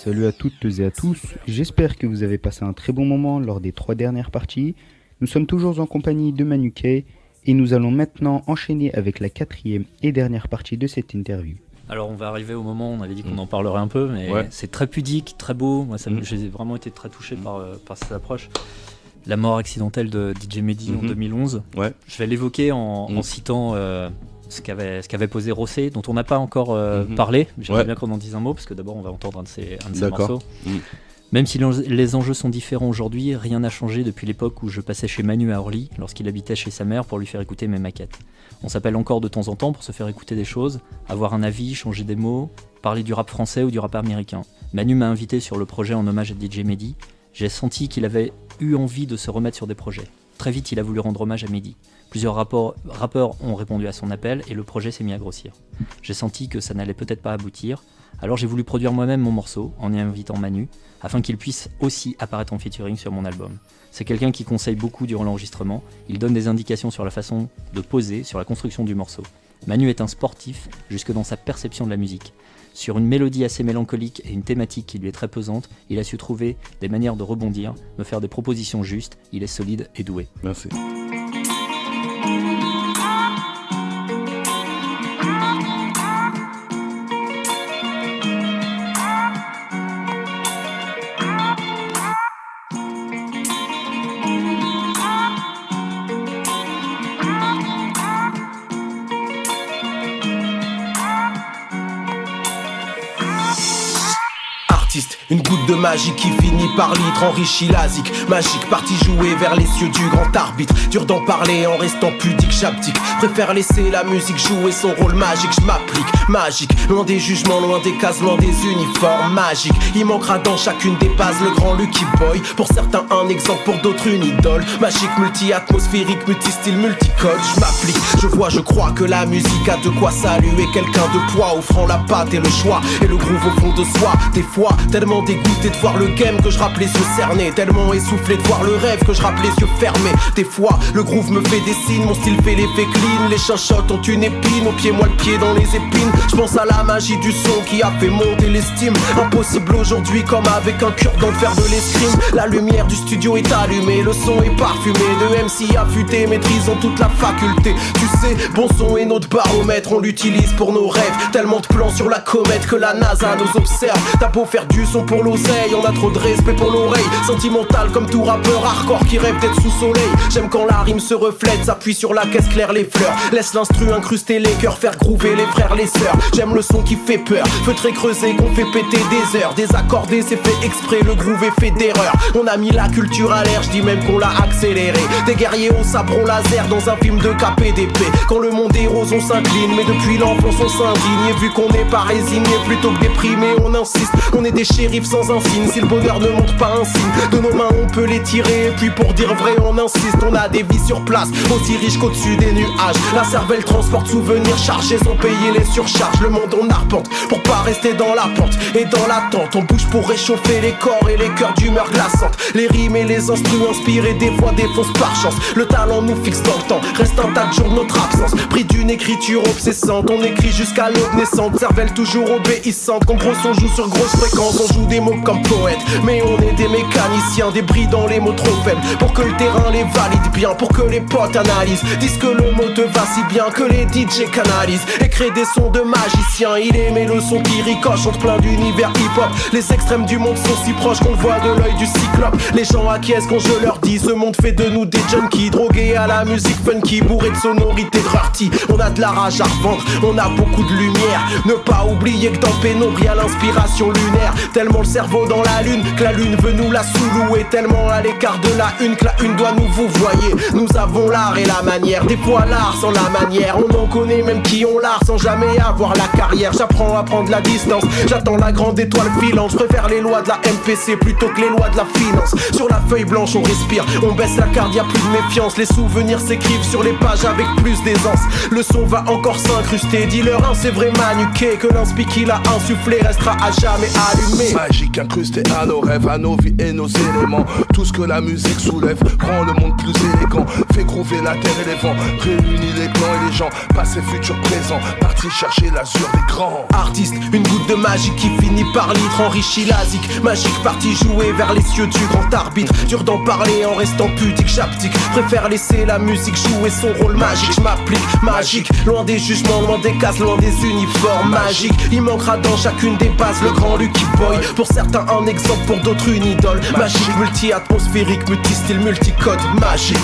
Salut à toutes et à tous, j'espère que vous avez passé un très bon moment lors des 3 dernières parties. Nous sommes toujours en compagnie de Manu Kay et nous allons maintenant enchaîner avec la 4e et dernière partie de cette interview. Alors on va arriver au moment, on avait dit qu'on en parlerait un peu, mais c'est très pudique, très beau. Moi, j'ai vraiment été très touché par cette approche. La mort accidentelle de DJ Mehdi en 2011. Ouais. Je vais l'évoquer en citant ce qu'avait posé Rossé, dont on n'a pas encore parlé. J'aimerais bien qu'on en dise un mot, parce que d'abord on va entendre un de ses morceaux. Même si les enjeux sont différents aujourd'hui, rien n'a changé depuis l'époque où je passais chez Manu à Orly, lorsqu'il habitait chez sa mère pour lui faire écouter mes maquettes. On s'appelle encore de temps en temps pour se faire écouter des choses, avoir un avis, changer des mots, parler du rap français ou du rap américain. Manu m'a invité sur le projet en hommage à DJ Mehdi. J'ai senti qu'il avait eu envie de se remettre sur des projets. Très vite, il a voulu rendre hommage à Mehdi. Plusieurs rappeurs ont répondu à son appel et le projet s'est mis à grossir. J'ai senti que ça n'allait peut-être pas aboutir, alors j'ai voulu produire moi-même mon morceau en y invitant Manu, afin qu'il puisse aussi apparaître en featuring sur mon album. C'est quelqu'un qui conseille beaucoup durant l'enregistrement, il donne des indications sur la façon de poser, sur la construction du morceau. Manu est un sportif, jusque dans sa perception de la musique. Sur une mélodie assez mélancolique et une thématique qui lui est très pesante, il a su trouver des manières de rebondir, me faire des propositions justes, il est solide et doué. Merci. Une goutte de magie qui finit par litre, enrichit l'asique. Magique, partie jouée vers les cieux du grand arbitre. Dur d'en parler en restant pudique, j'abdique. Préfère laisser la musique jouer son rôle magique, je m'applique. Magique, loin des jugements, loin des cases, loin des uniformes. Magique, il manquera dans chacune des bases le grand Lucky Boy. Pour certains un exemple, pour d'autres une idole. Magique, multi-atmosphérique, multi-style, multicode. Je m'applique, je vois, je crois que la musique a de quoi saluer quelqu'un de poids, offrant la patte et le choix et le groove au fond de soi. Des fois, tellement dégoûté de voir le game que je rappe les yeux cernés, tellement essoufflé de voir le rêve que je rappe les yeux fermés. Des fois le groove me fait des signes, mon style fait l'effet clean. Les chinchottes ont une épine, au pied moi le pied dans les épines. Je pense à la magie du son qui a fait monter l'estime. Impossible aujourd'hui comme avec un cure-dent de faire de l'escrime. La lumière du studio est allumée, le son est parfumé. De MC affûté, maîtrisant toute la faculté. Tu sais, bon son est notre baromètre, on l'utilise pour nos rêves. Tellement de plans sur la comète que la NASA nous observe. T'as beau faire du son pour l'oseille, on a trop de respect pour l'oreille. Sentimental comme tout rappeur hardcore qui rêve d'être sous soleil. J'aime quand la rime se reflète, s'appuie sur la caisse claire les fleurs. Laisse l'instru incruster les cœurs, faire groover les frères, les sœurs. J'aime le son qui fait peur, feutré creusé qu'on fait péter des heures. Désaccordé c'est fait exprès, le groove est fait d'erreur. On a mis la culture à l'air, je dis même qu'on l'a accéléré. Des guerriers au sabre laser dans un film de KPDP. Quand le monde est rose on s'incline, mais depuis l'enfance on s'indigne. Et vu qu'on n'est pas résigné, plutôt que déprimé on insiste. On est des shérifs sans insigne, si le bonheur ne montre pas un signe. De nos mains on peut les tirer, et puis pour dire vrai on insiste. On a des vies sur place, aussi riches qu'au-dessus des nuages. La cervelle transporte souvenirs chargés sans payer les surcharges. Le monde on arpente, pour pas rester dans la pente et dans l'attente. On bouge pour réchauffer les corps et les cœurs d'humeur glaçante. Les rimes et les instruments inspirés des fois défoncent par chance. Le talent nous fixe dans le temps, reste intact jour de notre absence. Pris d'une écriture obsessante, on écrit jusqu'à l'aube naissante. Cervelle toujours obéissante, quand gros on joue sur grosse fréquence. On joue des mots comme poète, mais on est des mécaniciens, des bris dans les mots trop faibles, pour que le terrain les valide bien, pour que les potes analysent, disent que le mot te va si bien que les DJ canalisent et créent des sons de magiciens. Il aimait le son qui ricoche entre plein d'univers hip-hop. Les extrêmes du monde sont si proches qu'on le voit de l'œil du cyclope. Les gens acquiescent quand je leur dis, ce monde fait de nous des junkies, drogués à la musique funky, bourrés de sonorités de rarity. On a de la rage à revendre, on a beaucoup de lumière. Ne pas oublier que dans pénombre y'a l'inspiration lunaire. Tellement le cerveau dans la lune que la lune veut nous la sous-louer. Tellement à l'écart de la une que la une doit nous vous voyez. Nous avons l'art et la manière, des fois l'art sans la manière. On en connaît même qui ont l'art sans jamais avoir la carrière. J'apprends à prendre la distance, j'attends la grande étoile filante. Je préfère les lois de la MPC plutôt que les lois de la finance. Sur la feuille blanche on respire, on baisse la garde, y'a plus de méfiance. Les souvenirs s'écrivent sur les pages avec plus d'aisance. Le son va encore s'incruster, dis-leur un c'est vrai Manu Kay, que l'inspi qu'il a insufflé restera à jamais allumé. magique incrusté à nos rêves, à nos vies et nos éléments. Tout ce que la musique soulève rend le monde plus élégant, fait groover la terre et les vents, réunit les clans et les gens, passé, futur, présent, parti chercher l'azur des grands. Artiste, une goutte de magie qui finit par litre, enrichit l'asique, magique parti jouer vers les cieux du grand arbitre. Dur d'en parler en restant pudique, j'abdique, préfère laisser la musique jouer son rôle magique. Je m'applique, magique, loin des jugements, loin des cases, loin des uniformes magiques. Il manquera dans chacune des bases le grand Lucky Boy. Pour certains un exemple, pour d'autres une idole. Magique, multi-atmosphérique, multi-style, multicode, magique.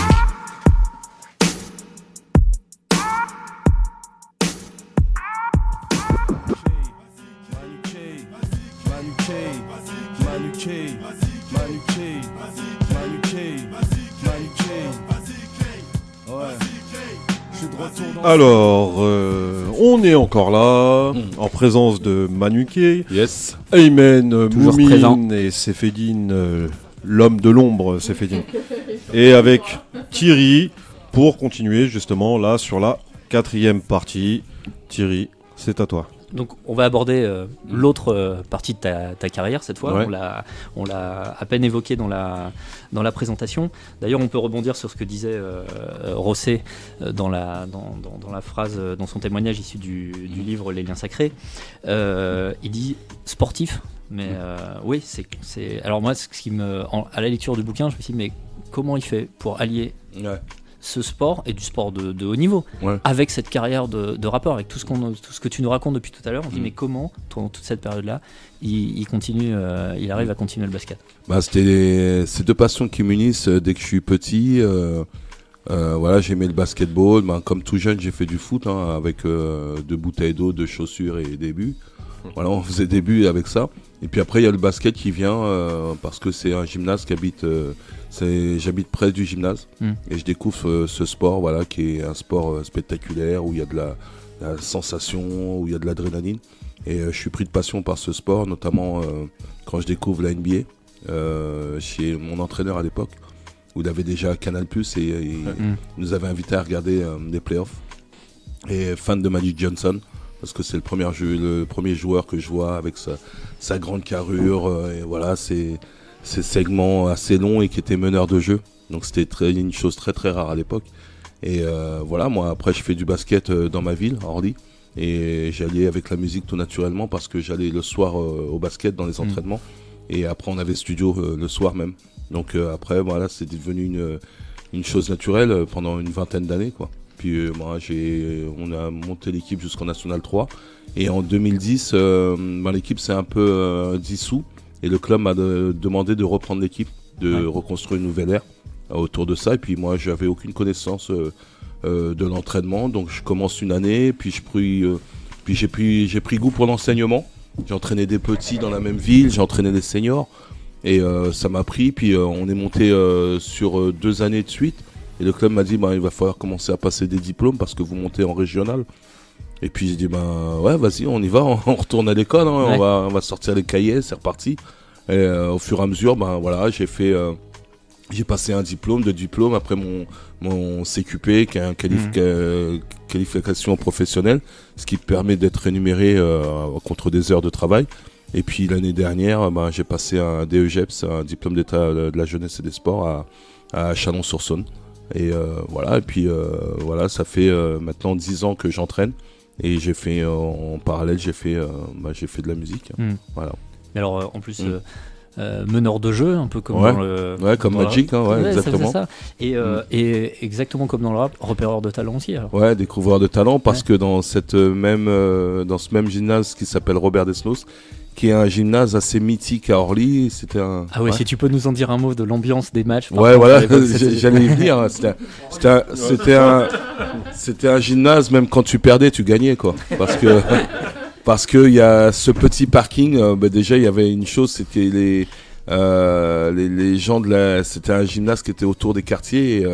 Alors, on est encore là, en présence de Manuké, yes. Aymen, Moumine et Sefedine, l'homme de l'ombre, Sefedine. Et avec Thierry, pour continuer justement là sur la 4e partie. Thierry, c'est à toi. Donc on va aborder l'autre partie de ta carrière cette fois. Ouais. On l'a à peine évoqué dans la présentation. D'ailleurs on peut rebondir sur ce que disait Rosset dans la phrase, dans son témoignage issu du livre Les liens sacrés. Il dit sportif, mais oui c'est. Alors moi ce qui à la lecture du bouquin je me suis dit mais comment il fait pour allier ce sport et du sport de haut niveau avec cette carrière de rappeur, avec tout ce que tu nous racontes depuis tout à l'heure. On se dit mais comment pendant toute cette période là il continue, il arrive à continuer le basket. C'était ces deux passions qui m'unissent dès que je suis petit. Voilà, j'aimais le basketball, comme tout jeune j'ai fait du foot avec 2 bouteilles d'eau, 2 chaussures et des buts. Voilà, on faisait des buts avec ça. Et puis après il y a le basket qui vient parce que c'est un gymnase qui habite j'habite près du gymnase et je découvre ce sport, voilà, qui est un sport spectaculaire où il y a de la sensation, où il y a de l'adrénaline. Et je suis pris de passion par ce sport, notamment quand je découvre la NBA chez mon entraîneur à l'époque, où il avait déjà Canal+, et il nous avait invités à regarder des playoffs. Et fan de Magic Johnson, parce que c'est le premier joueur que je vois avec sa grande carrure, et voilà, ces segments assez longs et qui étaient meneurs de jeu. Donc c'était une chose très très rare à l'époque. Et voilà, moi après je fais du basket dans ma ville, à Orly. Et j'allais avec la musique tout naturellement parce que j'allais le soir au basket dans les entraînements. Et après on avait studio le soir même. Donc après voilà, c'était devenu une chose naturelle pendant une vingtaine d'années, quoi. Puis moi on a monté l'équipe jusqu'en National 3. Et en 2010, l'équipe s'est un peu dissous. Et le club m'a demandé de reprendre l'équipe, de reconstruire une nouvelle ère autour de ça. Et puis moi, j'avais aucune connaissance de l'entraînement. Donc je commence une année, puis j'ai pris goût pour l'enseignement. J'ai entraîné des petits dans la même ville, j'ai entraîné des seniors. Et ça m'a pris. Puis on est monté sur 2 années de suite. Et le club m'a dit, il va falloir commencer à passer des diplômes parce que vous montez en régional. Et puis j'ai dit ouais, vas-y, on y va, on retourne à l'école, on va sortir les cahiers, c'est reparti. Et au fur et à mesure, voilà, j'ai passé un diplôme, 2 diplômes, après mon CQP, qui est un qualification professionnelle, ce qui permet d'être rémunéré contre des heures de travail. Et puis l'année dernière, j'ai passé un DEGEPS, un diplôme d'état de la jeunesse et des sports à Chalon-sur-Saône. Et voilà, et puis voilà, ça fait maintenant 10 ans que j'entraîne. Et j'ai fait en parallèle, j'ai fait de la musique. Voilà. Mais alors en plus meneur de jeu, un peu comme dans le comme Magic, exactement. Ça. Et exactement comme dans le rap, repéreur de talent aussi. Alors. Ouais, découvreur de talent, parce que dans ce même gymnase qui s'appelle Robert Desnos, qui est un gymnase assez mythique à Orly, c'était un. Ah oui, si tu peux nous en dire un mot de l'ambiance des matchs. Ouais, voilà, j'allais y venir. C'était un gymnase, même quand tu perdais, tu gagnais, quoi. Parce que il y a ce petit parking. Déjà, il y avait une chose, c'était les gens c'était un gymnase qui était autour des quartiers. Et,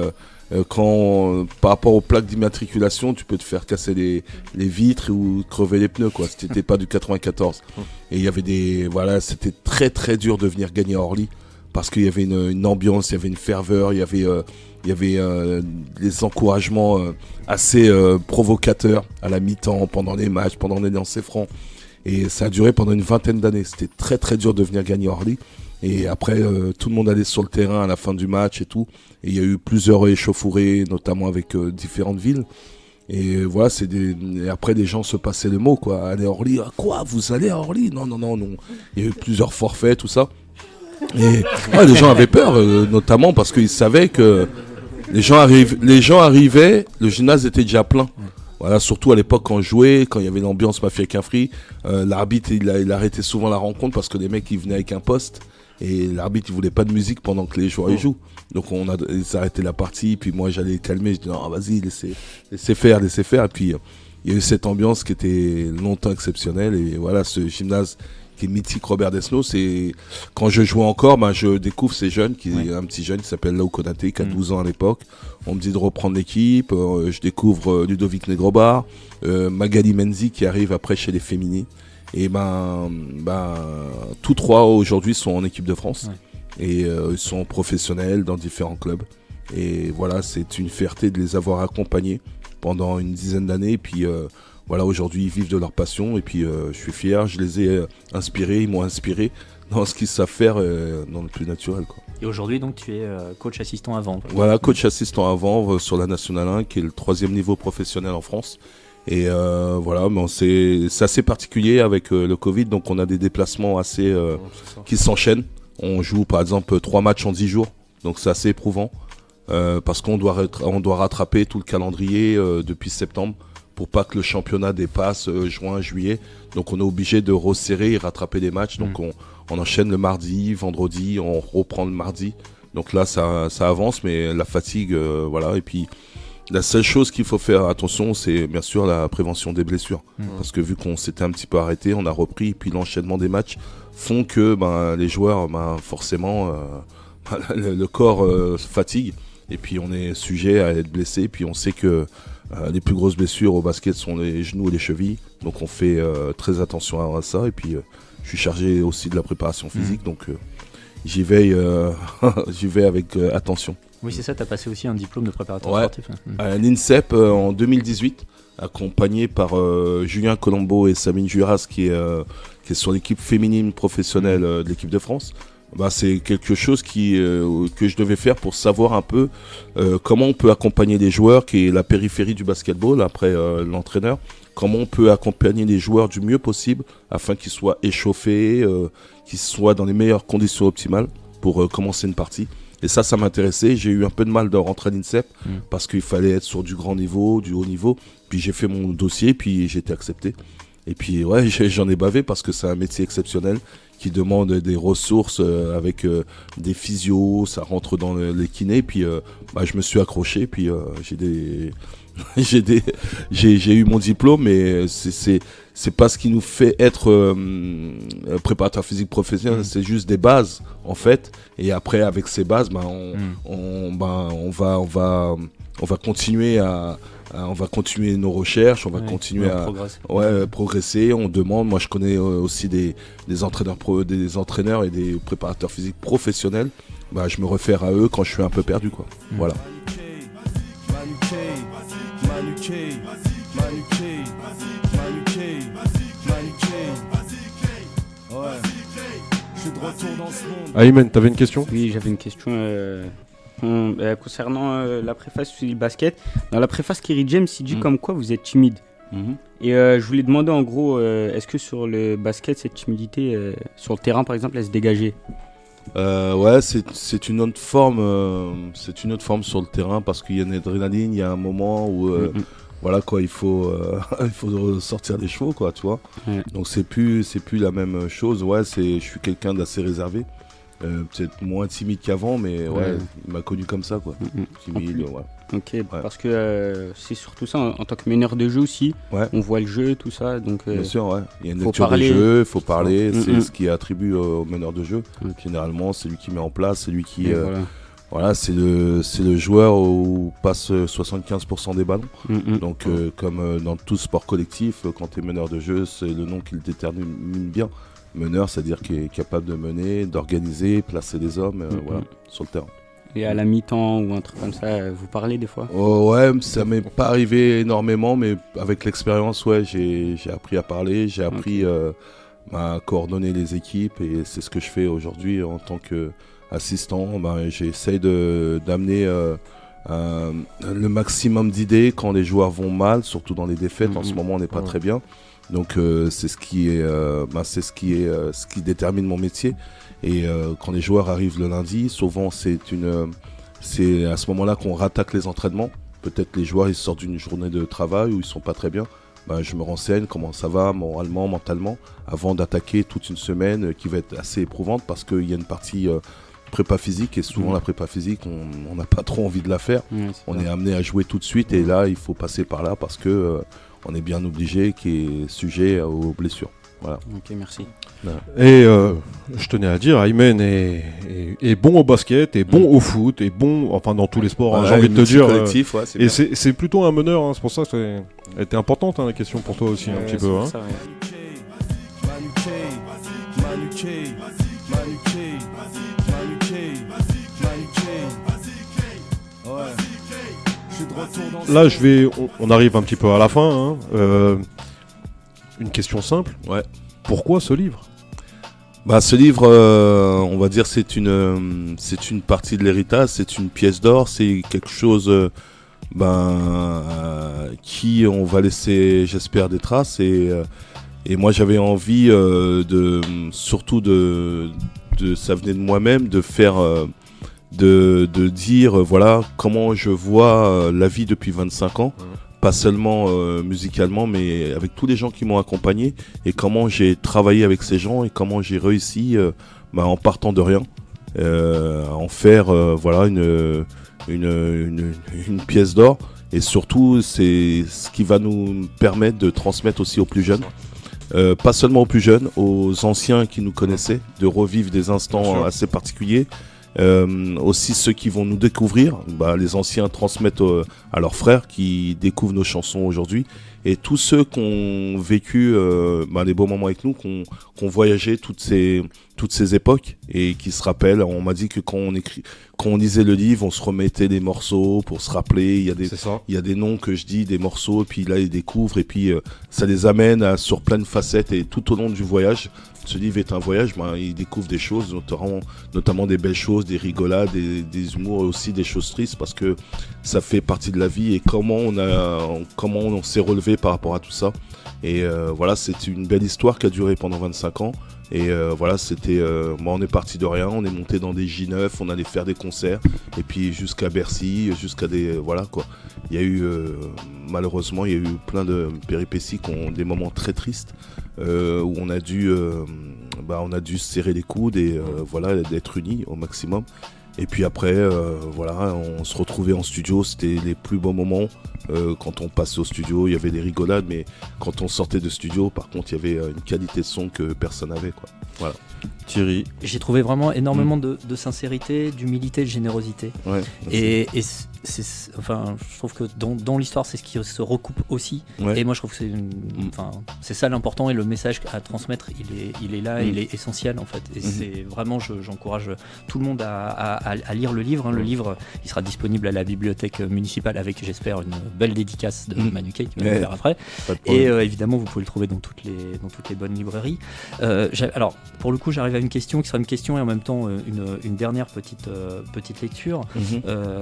par rapport aux plaques d'immatriculation, tu peux te faire casser les vitres ou crever les pneus, quoi. C'était pas du 94. Et il y avait c'était très très dur de venir gagner à Orly parce qu'il y avait une ambiance, il y avait une ferveur, il y avait des encouragements assez provocateurs à la mi-temps, pendant les matchs, pendant les lancers francs. Et ça a duré pendant une 20aine d'années. C'était très très dur de venir gagner Orly. Et après, tout le monde allait sur le terrain à la fin du match et tout. Et il y a eu plusieurs échauffourées, notamment avec différentes villes. Et voilà, et après, des gens se passaient le mot, quoi. Allez à Orly, ah, quoi, vous allez à Orly? Non. Il y a eu plusieurs forfaits, tout ça. Et les gens avaient peur, notamment parce qu'ils savaient que les gens arrivaient, le gymnase était déjà plein. Voilà, surtout à l'époque quand on jouait, quand il y avait l'ambiance Mafia Quinfri, l'arbitre il arrêtait souvent la rencontre parce que les mecs ils venaient avec un poste et l'arbitre il voulait pas de musique pendant que les joueurs ils jouent. Donc ils arrêtaient la partie, puis moi j'allais calmer, je disais non vas-y laissez faire. Et puis il y a eu cette ambiance qui était longtemps exceptionnelle et voilà ce gymnase qui est mythique Robert Desnos, c'est quand je jouais encore, je découvre ces jeunes, un petit jeune qui s'appelle Lao Konaté, qui a 12 ans à l'époque. On me dit de reprendre l'équipe, je découvre Ludovic Negrobar, Magali Menzi qui arrive après chez les Féminis. Et tous trois aujourd'hui sont en équipe de France et ils sont professionnels dans différents clubs. Et voilà, c'est une fierté de les avoir accompagnés pendant une dizaine d'années. Et puis voilà, aujourd'hui, ils vivent de leur passion et puis je suis fier, je les ai inspirés, ils m'ont inspiré dans ce qu'ils savent faire dans le plus naturel, quoi. Et aujourd'hui, donc, tu es coach assistant à Vanves. Voilà, coach assistant à Vanves sur la Nationale 1, qui est le 3e niveau professionnel en France. Et voilà, mais c'est assez particulier avec le Covid, donc on a des déplacements assez qui s'enchaînent. On joue par exemple 3 matchs en 10 jours, donc c'est assez éprouvant parce qu'on doit rattraper tout le calendrier depuis septembre, pour pas que le championnat dépasse juin, juillet. Donc on est obligé de resserrer et rattraper les matchs. Donc on enchaîne le mardi, vendredi, on reprend le mardi. Donc là ça avance, mais la fatigue, voilà. Et puis la seule chose qu'il faut faire attention, c'est bien sûr la prévention des blessures. Parce que vu qu'on s'était un petit peu arrêté, on a repris, et puis l'enchaînement des matchs font que les joueurs, forcément, le corps fatigue. Et puis on est sujet à être blessé. Et puis on sait que les plus grosses blessures au basket sont les genoux et les chevilles. Donc on fait très attention à ça. Et puis je suis chargé aussi de la préparation physique. Donc j'y vais avec attention. Oui, c'est ça, tu as passé aussi un diplôme de préparateur sportif. À l'INSEP en 2018, accompagné par Julien Colombo et Sabine Juras qui est sur l'équipe féminine professionnelle de l'équipe de France. C'est quelque chose que je devais faire pour savoir un peu comment on peut accompagner les joueurs, qui est la périphérie du basketball après l'entraîneur, comment on peut accompagner les joueurs du mieux possible afin qu'ils soient échauffés, qu'ils soient dans les meilleures conditions optimales pour commencer une partie. Et ça m'intéressait. J'ai eu un peu de mal de rentrer à l'INSEP parce qu'il fallait être sur du grand niveau, du haut niveau. Puis j'ai fait mon dossier, puis j'ai été accepté. Et puis j'en ai bavé parce que c'est un métier exceptionnel qui demande des ressources avec des physios, ça rentre dans les kinés. Puis je me suis accroché, puis j'ai eu mon diplôme, mais c'est pas ce qui nous fait être préparateur physique professionnel, c'est juste des bases en fait. Et après avec ces bases, on va continuer on va continuer nos recherches, on va continuer à progresser. On demande. Moi, je connais aussi des entraîneurs et des préparateurs physiques professionnels. Je me réfère à eux quand je suis un peu perdu, quoi. Voilà. Ayman, t'avais une question ? Oui, j'avais une question concernant la préface sur le basket. Dans la préface, Kerry James, il dit comme quoi vous êtes timide. Et je voulais demander en gros, est-ce que sur le basket, cette timidité, sur le terrain par exemple, elle se dégageait ? C'est une autre forme. C'est une autre forme sur le terrain parce qu'il y a une adrénaline. Il y a un moment où voilà quoi, il faut sortir des chevaux, quoi, tu vois. Donc c'est plus la même chose. Je suis quelqu'un d'assez réservé. Peut-être moins timide qu'avant, mais il m'a connu comme ça, quoi. Timide, Ok, parce que c'est surtout ça, en tant que meneur de jeu aussi, on voit le jeu, tout ça, donc... Bien sûr, il y a une lecture des jeux, il faut parler, c'est ce qui est attribué au meneur de jeu. Généralement, c'est lui qui met en place, c'est lui qui... c'est le joueur où passe 75% des ballons. Donc, comme dans tout sport collectif, quand tu es meneur de jeu, c'est le nom qui le détermine bien. Meneur, c'est-à-dire qu'il est capable de mener, d'organiser, placer des hommes sur le terrain. Et à la mi-temps ou un truc comme ça, vous parlez des fois? Ouais, ça m'est pas arrivé énormément, mais avec l'expérience, ouais, j'ai appris à parler, j'ai appris à coordonner les équipes, et c'est ce que je fais aujourd'hui en tant qu'assistant. J'essaie d'amener le maximum d'idées quand les joueurs vont mal, surtout dans les défaites. En ce moment, on n'est pas très bien. Donc c'est ce qui détermine mon métier. Et quand les joueurs arrivent le lundi, souvent c'est à ce moment-là qu'on rattaque les entraînements. Peut-être les joueurs ils sortent d'une journée de travail où ils sont pas très bien. Je me renseigne comment ça va moralement, mentalement, avant d'attaquer toute une semaine qui va être assez éprouvante, parce qu'il y a une partie prépa physique, et souvent la prépa physique on n'a pas trop envie de la faire. On est amené à jouer tout de suite, et là il faut passer par là parce que on est bien obligé, qui est sujet aux blessures. Voilà. Ok, merci. Et je tenais à dire, Aymen est bon au basket, est bon au foot, est bon, enfin dans tous les sports, j'ai envie de te dire. Et c'est plutôt un meneur, c'est pour ça que elle était importante la question pour toi aussi un petit peu. Ça, Là, on arrive un petit peu à la fin. Une question simple. Ouais. Pourquoi ce livre ? Ce livre, on va dire, c'est une partie de l'héritage, c'est une pièce d'or, c'est quelque chose qui on va laisser, j'espère, des traces. Et moi, j'avais envie surtout ça venait de moi-même, de faire, de dire, voilà, comment je vois la vie depuis 25 ans. Pas seulement musicalement, mais avec tous les gens qui m'ont accompagné, et comment j'ai travaillé avec ces gens, et comment j'ai réussi en partant de rien à en faire une pièce d'or. Et surtout, c'est ce qui va nous permettre de transmettre aussi aux plus jeunes, pas seulement aux plus jeunes, aux anciens qui nous connaissaient, de revivre des instants assez particuliers. Aussi ceux qui vont nous découvrir, les anciens transmettent à leurs frères qui découvrent nos chansons aujourd'hui, et tous ceux qui ont vécu les beaux moments avec nous, qui ont voyagé toutes ces époques, et qui se rappellent. On m'a dit que quand on lisait le livre, on se remettait des morceaux pour se rappeler. Il y a des noms que je dis, des morceaux, et puis là ils découvrent, et puis ça les amène sur plein de facettes, et tout au long du voyage. Ce livre est un voyage, ils découvrent des choses, notamment des belles choses, des rigolades, des humours, et aussi des choses tristes, parce que ça fait partie de la vie, et comment on s'est relevé par rapport à tout ça. Et c'est une belle histoire qui a duré pendant 25 ans. Et on est parti de rien, on est monté dans des J9, on allait faire des concerts, et puis jusqu'à Bercy, jusqu'à des... Voilà quoi. Il y a eu, malheureusement, il y a eu plein de péripéties qui ont des moments très tristes, où on a dû se serrer les coudes, et d'être unis au maximum. Et puis après, on se retrouvait en studio, c'était les plus beaux moments. Quand on passait au studio, il y avait des rigolades, mais quand on sortait de studio, par contre, il y avait une qualité de son que personne n'avait, quoi. Voilà. Thierry. J'ai trouvé vraiment énormément de sincérité, d'humilité, de générosité. Ouais, et je trouve que dans l'histoire, c'est ce qui se recoupe aussi. Ouais. Et moi, je trouve que c'est ça l'important, et le message à transmettre, il est là, il est essentiel en fait. Et c'est vraiment, j'encourage tout le monde à lire le livre. Le livre, il sera disponible à la bibliothèque municipale, avec, j'espère, une belle dédicace de Manu Kay qui va le faire après. Et évidemment, vous pouvez le trouver dans toutes les bonnes librairies. Alors, pour le coup, j'arrive à une question qui sera une question et en même temps une dernière petite lecture.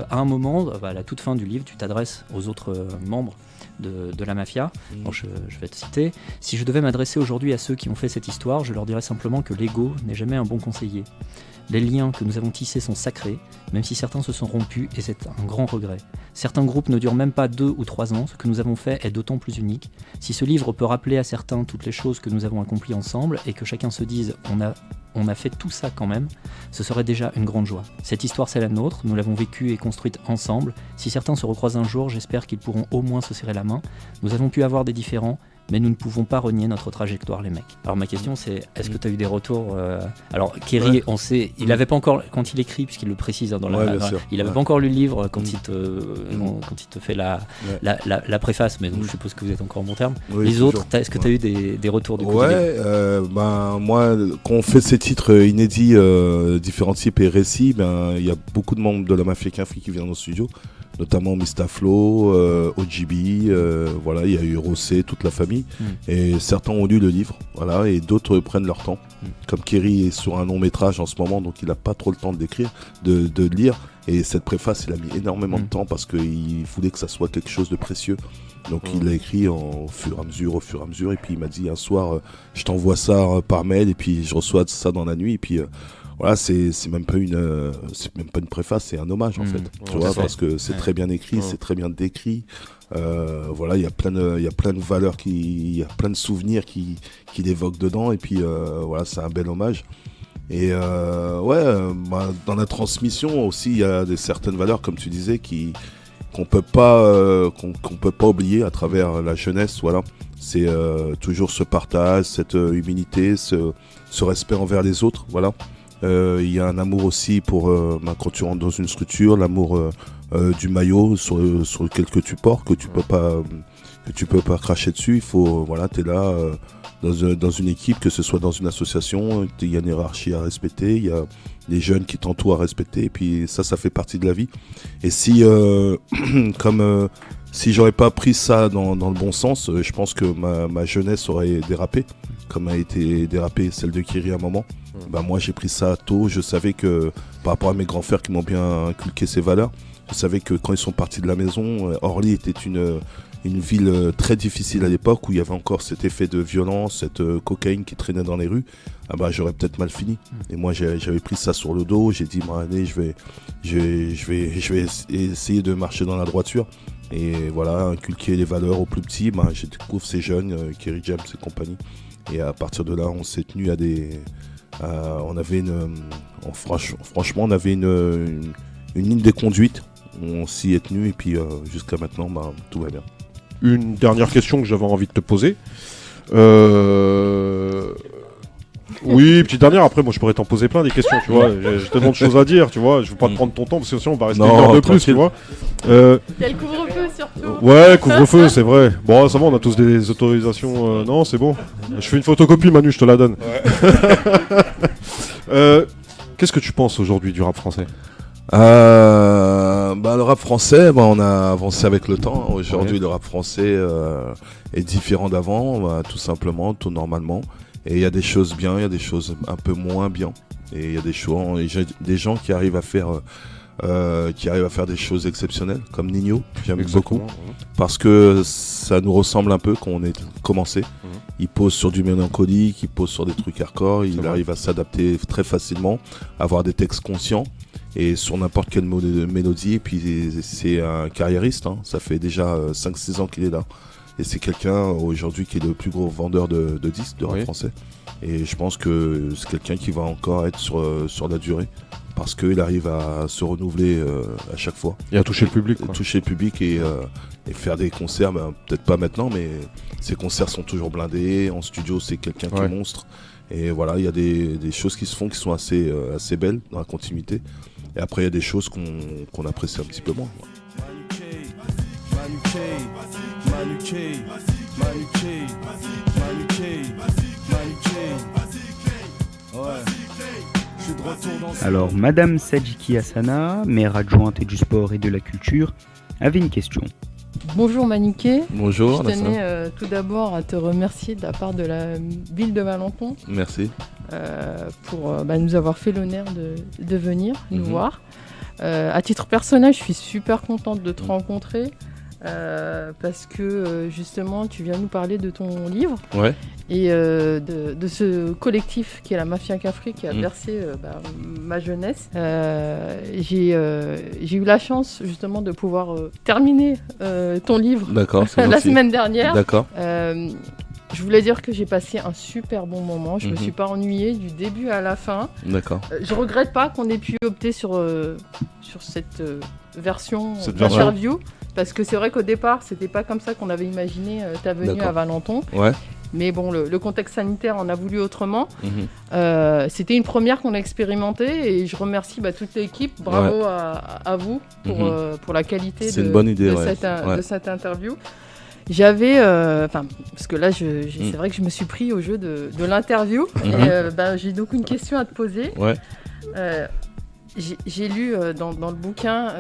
À un moment, à la toute fin du livre, tu t'adresses aux autres membres de la mafia. Bon, je vais te citer. Si je devais m'adresser aujourd'hui à ceux qui ont fait cette histoire, je leur dirais simplement que l'ego n'est jamais un bon conseiller. Les liens que nous avons tissés sont sacrés, même si certains se sont rompus, et c'est un grand regret. Certains groupes ne durent même pas 2 ou 3 ans, ce que nous avons fait est d'autant plus unique. Si ce livre peut rappeler à certains toutes les choses que nous avons accomplies ensemble, et que chacun se dise « on a fait tout ça quand même », ce serait déjà une grande joie. Cette histoire, c'est la nôtre, nous l'avons vécue et construite ensemble. Si certains se recroisent un jour, j'espère qu'ils pourront au moins se serrer la main. Nous avons pu avoir des différends, mais nous ne pouvons pas renier notre trajectoire, les mecs. Alors ma question c'est, est-ce que tu as eu des retours Alors Kerry, on sait, il n'avait pas encore, quand il écrit, puisqu'il le précise il n'avait pas encore lu le livre quand il te fait la préface, mais donc je suppose que vous êtes encore en bon terme. Oui, les autres, est-ce que tu as eu des retours du coup? Moi, quand on fait ces titres inédits, différents types et récits, il y a beaucoup de membres de la Mafia Cafri qui viennent au studio, notamment Mistaflo, OGB, voilà, il y a eu Rossé, toute la famille, et certains ont lu le livre, voilà, et d'autres prennent leur temps. Comme Kerry est sur un long métrage en ce moment, donc il n'a pas trop le temps de d'écrire, de lire, et cette préface, il a mis énormément de temps parce qu'il voulait que ça soit quelque chose de précieux. Donc il l'a écrit au fur et à mesure, et puis il m'a dit un soir, je t'envoie ça par mail, et puis je reçois ça dans la nuit, et puis voilà, c'est même pas une préface, c'est un hommage en fait, tu vois, parce que c'est très bien écrit, c'est très bien décrit. Voilà, il y a plein de valeurs, il y a plein de souvenirs qu'il évoque dedans, et puis voilà, c'est un bel hommage. Et dans la transmission aussi, il y a certaines valeurs, comme tu disais, qu'on peut pas oublier à travers la jeunesse. Voilà, c'est toujours ce partage, cette humilité, ce respect envers les autres. Voilà. Il y a un amour aussi pour quand tu rentres dans une structure, l'amour du maillot sur lequel que tu portes, que tu peux pas cracher dessus. Il faut, voilà, t'es là dans une équipe, que ce soit dans une association, il y a une hiérarchie à respecter, il y a les jeunes qui t'entourent à respecter, et puis ça fait partie de la vie. Et si si j'aurais pas pris ça dans le bon sens, je pense que ma jeunesse aurait dérapé, comme a été dérapée celle de Kerry à un moment. Moi j'ai pris ça tôt, je savais que par rapport à mes grands frères qui m'ont bien inculqué ces valeurs, je savais que quand ils sont partis de la maison, Orly était une ville très difficile à l'époque, où il y avait encore cet effet de violence, cette cocaïne qui traînait dans les rues. J'aurais peut-être mal fini. Et moi j'avais pris ça sur le dos, j'ai dit allez, je vais essayer de marcher dans la droiture. Et voilà, inculquer les valeurs aux plus petits. J'ai découvert ces jeunes, Kerry James et compagnie. Et à partir de là, on s'est tenu à des... on avait franchement, on avait une ligne de conduite. On s'y est tenu, et puis jusqu'à maintenant, tout va bien. Une dernière question que j'avais envie de te poser. Oui, petite dernière, après moi je pourrais t'en poser plein des questions, tu vois, j'ai tellement de choses à dire, tu vois, je veux pas te prendre ton temps parce que sinon on va rester une heure de plus, tu vois. Il y a le couvre-feu surtout. Ouais, couvre-feu, c'est vrai. Bon, ça va, on a tous des autorisations, non, c'est bon. Je fais une photocopie, Manu, je te la donne. Ouais. Qu'est-ce que tu penses aujourd'hui du rap français ? Le rap français, on a avancé avec le temps. Aujourd'hui, le rap français est différent d'avant, tout simplement, tout normalement. Et il y a des choses bien, il y a des choses un peu moins bien. Et il y a des gens qui arrivent à faire des choses exceptionnelles, comme Nino, j'aime beaucoup. Parce que ça nous ressemble un peu quand on est commencé. Il pose sur du mélancolique, il pose sur des trucs hardcore, il arrive à s'adapter très facilement, avoir des textes conscients. Et sur n'importe quelle mélodie, et puis c'est un carriériste, hein. Ça fait déjà 5-6 ans qu'il est là. Et c'est quelqu'un aujourd'hui qui est le plus gros vendeur de disques de rap français. Et je pense que c'est quelqu'un qui va encore être sur la durée, parce qu'il arrive à se renouveler à chaque fois. Et à toucher le public. Toucher le public et faire des concerts, peut-être pas maintenant, mais ses concerts sont toujours blindés. En studio, c'est quelqu'un qui est monstre. Et voilà, il y a des choses qui se font qui sont assez belles dans la continuité. Et après, il y a des choses qu'on apprécie un petit peu moins. Alors, Madame Sadiki Hassana, maire adjointe du sport et de la culture, avait une question. Bonjour Manuké. Bonjour. Je tenais tout d'abord à te remercier de la part de la ville de Valenton. Merci. Pour nous avoir fait l'honneur de venir nous voir. À titre personnel, je suis super contente de te rencontrer parce que justement, tu viens nous parler de ton livre et de ce collectif qui est la Mafia Cafri qui a bercé ma jeunesse. J'ai eu la chance justement de pouvoir terminer ton livre la semaine dernière. D'accord. Je voulais dire que j'ai passé un super bon moment. Je me suis pas ennuyée du début à la fin. D'accord. Je regrette pas qu'on ait pu opter sur cette version d'interview. Parce que c'est vrai qu'au départ, c'était pas comme ça qu'on avait imaginé ta venue à Valenton. Ouais. Mais bon, le contexte sanitaire en a voulu autrement. C'était une première qu'on a expérimentée et je remercie toute l'équipe. Bravo à vous pour la qualité de cette interview. J'avais, parce que là, c'est vrai que je me suis pris au jeu de l'interview. Et j'ai donc une question à te poser. Ouais. J'ai lu dans le bouquin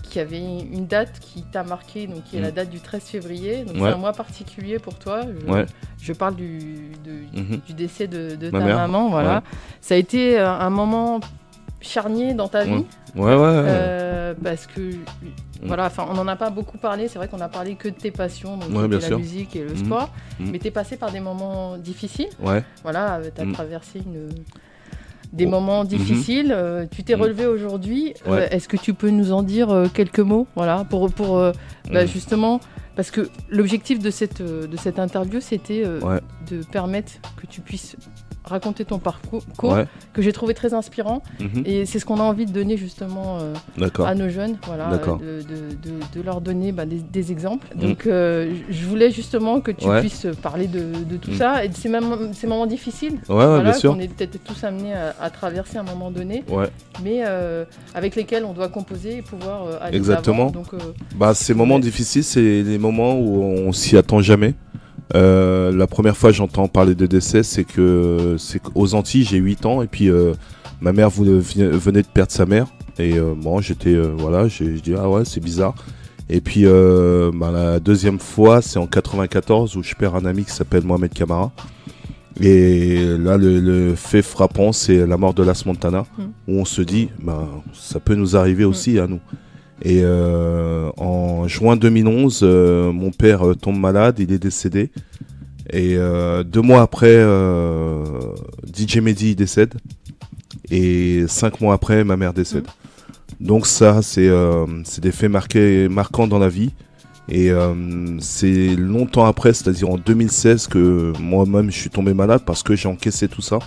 qu'il y avait une date qui t'a marqué, donc qui est la date du 13 février. Donc c'est un mois particulier pour toi. Je parle du décès de ta maman. Voilà. Ouais. Ça a été un moment charnier dans ta vie. Parce que voilà, on n'en a pas beaucoup parlé. C'est vrai qu'on a parlé que de tes passions, donc la musique et le sport. Mais t'es passé par des moments difficiles. Voilà, t'as traversé des moments difficiles. Tu t'es relevé aujourd'hui. Est-ce que tu peux nous en dire quelques mots, voilà, pour justement, parce que l'objectif de cette interview, c'était de permettre que tu puisses raconter ton parcours, que j'ai trouvé très inspirant. Et c'est ce qu'on a envie de donner justement à nos jeunes, voilà, de leur donner des exemples. Donc je voulais justement que tu puisses parler de tout ça et de ces moments difficiles bien sûr. qu'on est peut-être tous amenés à traverser à un moment donné, mais avec lesquels on doit composer et pouvoir aller Exactement. de l'avant. Donc, ces moments difficiles, c'est les moments où on s'y attend jamais. La première fois j'entends parler de décès, c'est qu'aux Antilles, j'ai 8 ans et puis ma mère venait de perdre sa mère et j'étais j'ai dit ah ouais, c'est bizarre. Et puis la deuxième fois, c'est en 94 où je perds un ami qui s'appelle Mohamed Camara. Et là, le fait frappant, c'est la mort de Las Montana, où on se dit ça peut nous arriver aussi à nous. Et en juin 2011, mon père tombe malade, il est décédé. Et 2 mois après, DJ Mehdi décède. Et 5 mois après, ma mère décède. Donc ça, c'est des faits marquants dans la vie. Et c'est longtemps après, c'est-à-dire en 2016, que moi-même je suis tombé malade parce que j'ai encaissé tout ça.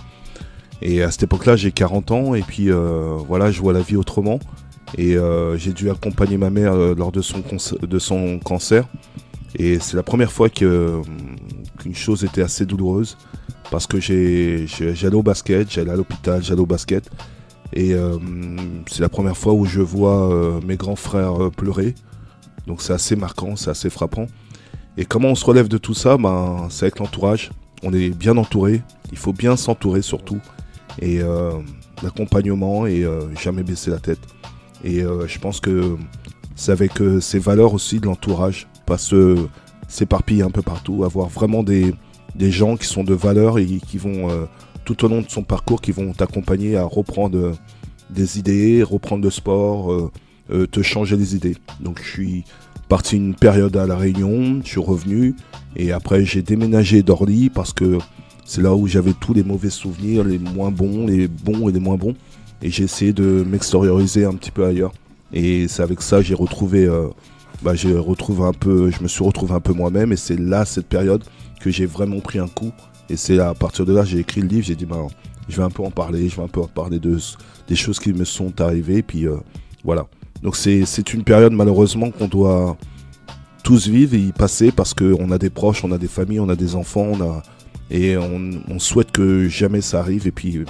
Et à cette époque-là, j'ai 40 ans et puis je vois la vie autrement. Et j'ai dû accompagner ma mère lors de son cancer. Et c'est la première fois qu'une chose était assez douloureuse. Parce que j'allais au basket, j'allais à l'hôpital, j'allais au basket. Et c'est la première fois où je vois mes grands frères pleurer. Donc c'est assez marquant, c'est assez frappant. Et comment on se relève de tout ça, c'est avec l'entourage. On est bien entouré, il faut bien s'entourer surtout. Et l'accompagnement et jamais baisser la tête. Et je pense que c'est avec ces valeurs aussi de l'entourage, pas s'éparpiller un peu partout, avoir vraiment des gens qui sont de valeur et qui vont, tout au long de son parcours, qui vont t'accompagner à reprendre des idées, reprendre le sport, te changer les idées. Donc je suis parti une période à La Réunion, je suis revenu et après j'ai déménagé d'Orly parce que c'est là où j'avais tous les mauvais souvenirs, les moins bons, les bons et les moins bons. Et j'ai essayé de m'extérioriser un petit peu ailleurs. Et c'est avec ça que je me suis retrouvé un peu moi-même. Et c'est là, cette période, que j'ai vraiment pris un coup. Et c'est à partir de là, j'ai écrit le livre. J'ai dit, je vais un peu en parler. Je vais un peu en parler des choses qui me sont arrivées. Et puis voilà. Donc c'est une période, malheureusement, qu'on doit tous vivre et y passer parce qu'on a des proches, on a des familles, on a des enfants. Et on souhaite que jamais ça arrive. Et puis...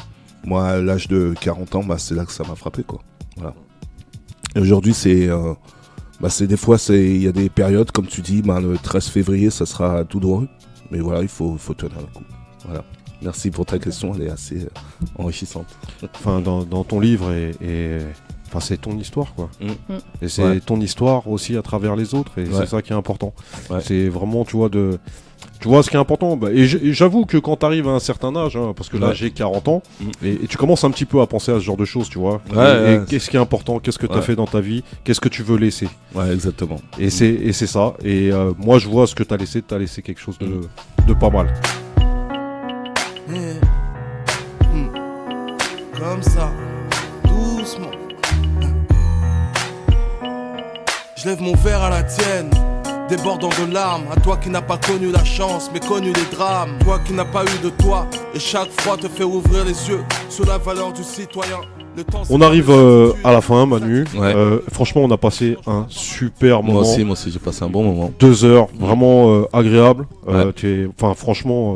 moi, à l'âge de 40 ans, c'est là que ça m'a frappé, quoi. Voilà. Et aujourd'hui, c'est des fois, il y a des périodes, comme tu dis, le 13 février, ça sera douloureux. Mais voilà, il faut tenir le coup. Voilà. Merci pour ta question, elle est assez enrichissante. Enfin, dans ton livre, c'est ton histoire, quoi. Et c'est ton histoire aussi à travers les autres, et c'est ça qui est important. C'est vraiment, tu vois ce qui est important, et j'avoue que quand tu arrives à un certain âge, parce que là j'ai 40 ans, et tu commences un petit peu à penser à ce genre de choses, tu vois. Et qu'est-ce qui est important, qu'est-ce que tu as fait dans ta vie, qu'est-ce que tu veux laisser. Ouais, exactement. Et c'est ça. Et moi je vois ce que tu as laissé quelque chose de pas mal. Comme ça, doucement. Je lève mon verre à la tienne. débordant de larmes. À toi qui n'as pas connu la chance, mais connu les drames. Toi qui n'as pas eu de toi, et chaque fois te fait ouvrir les yeux sur la valeur du citoyen. On arrive à la fin, Manu. Ouais. Franchement, on a passé un super moment. Moi aussi, j'ai passé un bon moment. 2 heures, vraiment agréable. Franchement,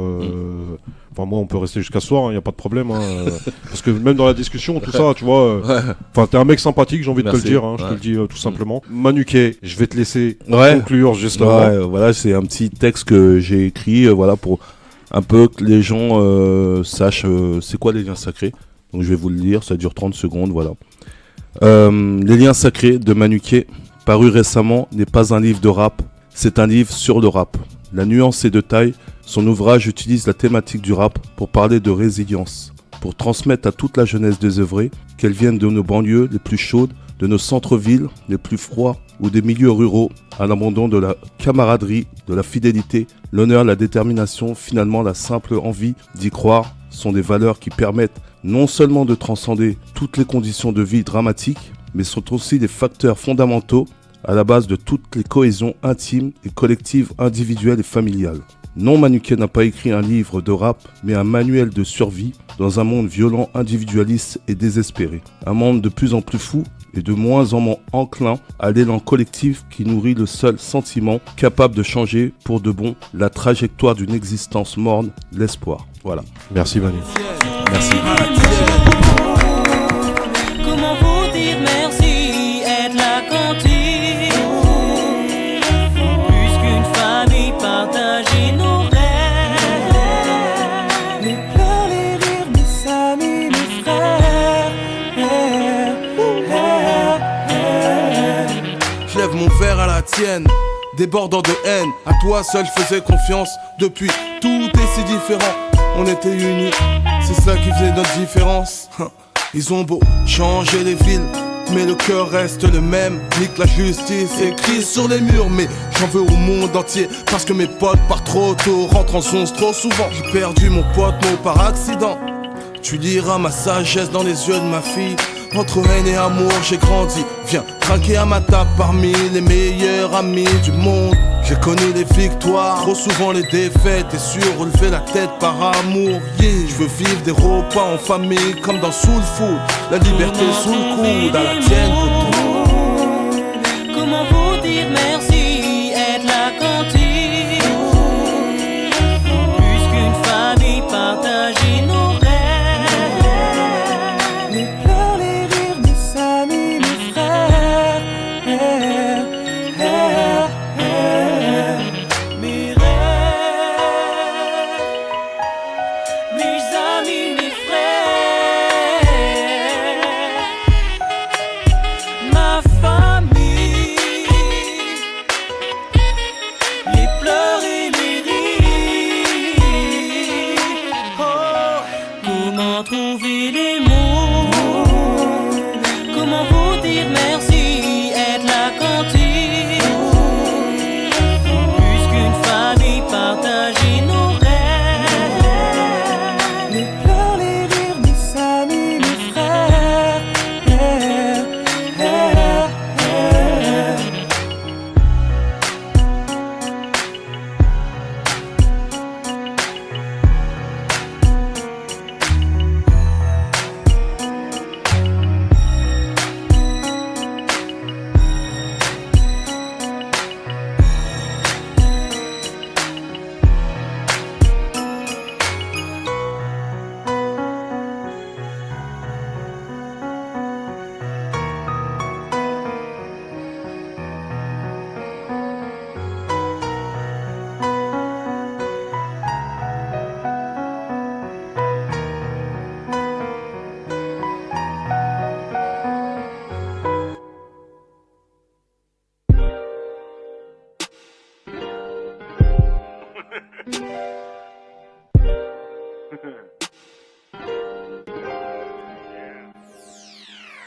moi, on peut rester jusqu'à ce soir, il n'y a pas de problème. Parce que même dans la discussion, tout ça, tu vois, t'es un mec sympathique, j'ai envie de te le dire, je te le dis tout simplement. Manu K, je vais te laisser conclure justement. Ouais, voilà, c'est un petit texte que j'ai écrit, pour un peu que les gens sachent c'est quoi les liens sacrés. Donc je vais vous le lire, ça dure 30 secondes, voilà. Les liens sacrés de Manu K, paru récemment, n'est pas un livre de rap, c'est un livre sur le rap. La nuance est de taille, son ouvrage utilise la thématique du rap pour parler de résilience, pour transmettre à toute la jeunesse désœuvrée, qu'elle vienne de nos banlieues les plus chaudes, de nos centres-villes les plus froids ou des milieux ruraux, à l'abandon de la camaraderie, de la fidélité, l'honneur, la détermination, finalement la simple envie d'y croire, sont des valeurs qui permettent non seulement de transcender toutes les conditions de vie dramatiques, mais sont aussi des facteurs fondamentaux à la base de toutes les cohésions intimes et collectives, individuelles et familiales. Non, Manu K n'a pas écrit un livre de rap, mais un manuel de survie dans un monde violent, individualiste et désespéré. Un monde de plus en plus fou et de moins en moins enclin à l'élan collectif qui nourrit le seul sentiment capable de changer pour de bon la trajectoire d'une existence morne, l'espoir. Voilà. Merci Manu. Merci. Comment vous dire merci, être là quand il plus qu'une famille, partager nos rêves, les pleurs, les rires, mes amis, mes frères. Je lève mon verre à la tienne, débordant de haine. À toi seul je faisais confiance. Depuis tout est si différent, on était unis, c'est ça qui faisait notre différence. Ils ont beau changer les villes, mais le cœur reste le même. Nique la justice écrit sur les murs, mais j'en veux au monde entier. Parce que mes potes partent trop tôt, rentrent en songe trop souvent. J'ai perdu mon pote, mot par accident. Tu liras ma sagesse dans les yeux de ma fille. Entre haine et amour j'ai grandi. Viens trinquer à ma table parmi les meilleurs amis du monde. J'ai connu les victoires, trop souvent les défaites. Et su relever la tête par amour, yeah. Je veux vivre des repas en famille comme dans Soul Food. La liberté sous le coude, à la tienne pour Comment vous dire merci, être là quand il plus qu'une famille, partager nos rêves.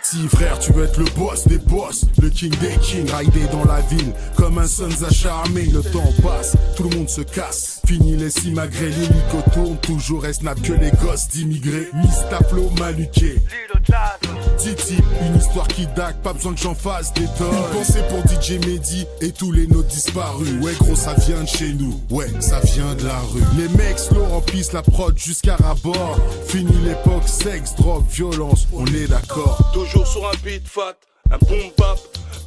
Si frère tu veux être le boss des boss, le king des kings, rider dans la ville comme un sons acharné. Le temps passe, tout le monde se casse, Fini les simagrées, l'hélico tourne toujours et snap que les gosses d'immigrés. Mistaflo Manuquet, Titi, une histoire qui date, pas besoin que j'en fasse des tonnes. Une pensée pour DJ Mehdi et tous les nôtres disparus. Ouais gros ça vient de chez nous, ouais ça vient de la rue. Les mecs slow remplissent la prod jusqu'à rabord. Fini l'époque sexe, drogue, violence, on est d'accord. Toujours sur un beat fat, un boom bap,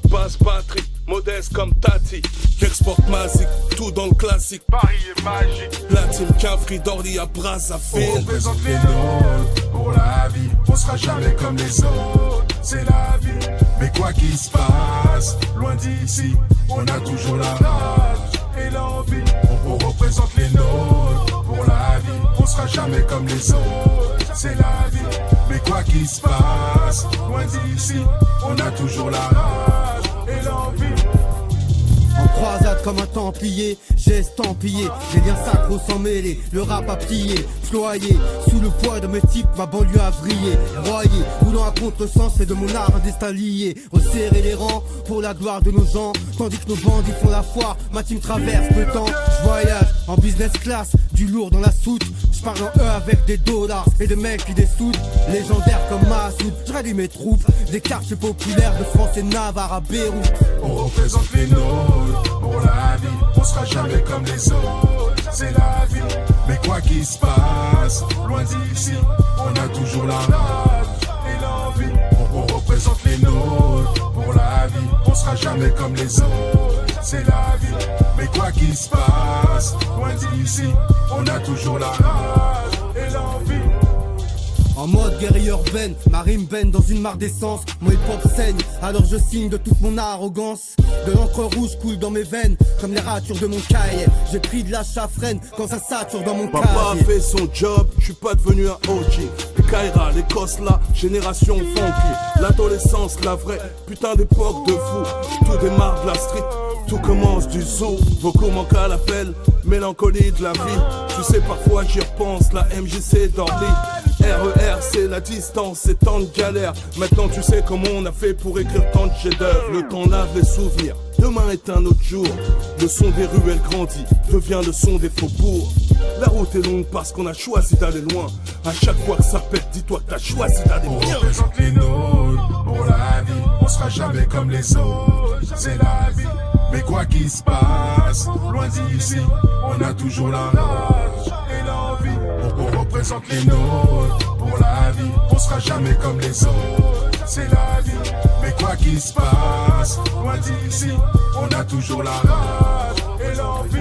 basse batterie, modeste comme Tati. J'exporte Mazik, tout dans le classique. Paris est magique. Platine, Cafri, d'Orly à Brazzaville. On représente les nôtres pour la vie. On sera jamais comme les autres, c'est la vie. Mais quoi qu'il se passe, loin d'ici, on a toujours la rage et l'envie. On représente les nôtres pour la vie. On sera jamais comme les autres, c'est la vie. Mais quoi qu'il se passe, loin d'ici, on a toujours la rage et l'envie. En croisade comme un templier, j'ai estampillé les liens sacros sans mêler, le rap a plié, ployé, sous le poids de mes types, ma banlieue a vrillé, broyé, roulant à contre-sens et de mon art un destin lié, resserrer les rangs pour la gloire de nos gens, tandis que nos bandits font la foire, ma team traverse le temps, je voyage en business class, du lourd dans la soute, je parle en eux avec des dollars et des mecs qui dessoudent, légendaires comme Massoud, je rallie mes troupes, des quartiers populaires de France et Navarre à Beyrouth. On représente les nôtres pour la vie, on sera jamais comme les autres, c'est la vie. Mais quoi qu'il se passe, loin d'ici, on a toujours la rage et l'envie. On représente les nôtres pour la vie, on sera jamais comme les autres, c'est la vie. Mais quoi qu'il se passe, loin d'ici, on a toujours la rage et l'envie. En mode guerrier urbaine, ma rime baigne dans une mare d'essence. Mon hip-hop saigne, alors je signe de toute mon arrogance. De l'encre rouge coule dans mes veines, comme les ratures de mon cahier. J'ai pris de la chafraine quand ça sature dans mon casier. Papa a fait son job, je suis pas devenu un OG. Les Kaira, les Kosla, génération funky. L'adolescence, la vraie, putain d'époque de fou. Tout démarre de la street, tout commence du zoo. Beaucoup manquent à l'appel, mélancolie de la vie. Tu sais parfois j'y repense, la MJC d'Orly. RER c'est la distance, c'est tant de galères. Maintenant tu sais comment on a fait pour écrire tant de chefs-d'œuvre. Le temps lave les souvenirs, demain est un autre jour. Le son des ruelles grandit, devient le son des faubourgs. La route est longue parce qu'on a choisi d'aller loin. À chaque fois que ça pète, dis-toi que t'as choisi d'aller bien. On représente les nôtres pour la vie, on sera jamais comme les autres, c'est la vie. Mais quoi qu'il se passe, loin d'ici, on a toujours la rage et l'envie. On représente les nôtres pour la vie, on sera jamais comme les autres, c'est la vie. Mais quoi qu'il se passe, loin d'ici, on a toujours la rage et l'envie.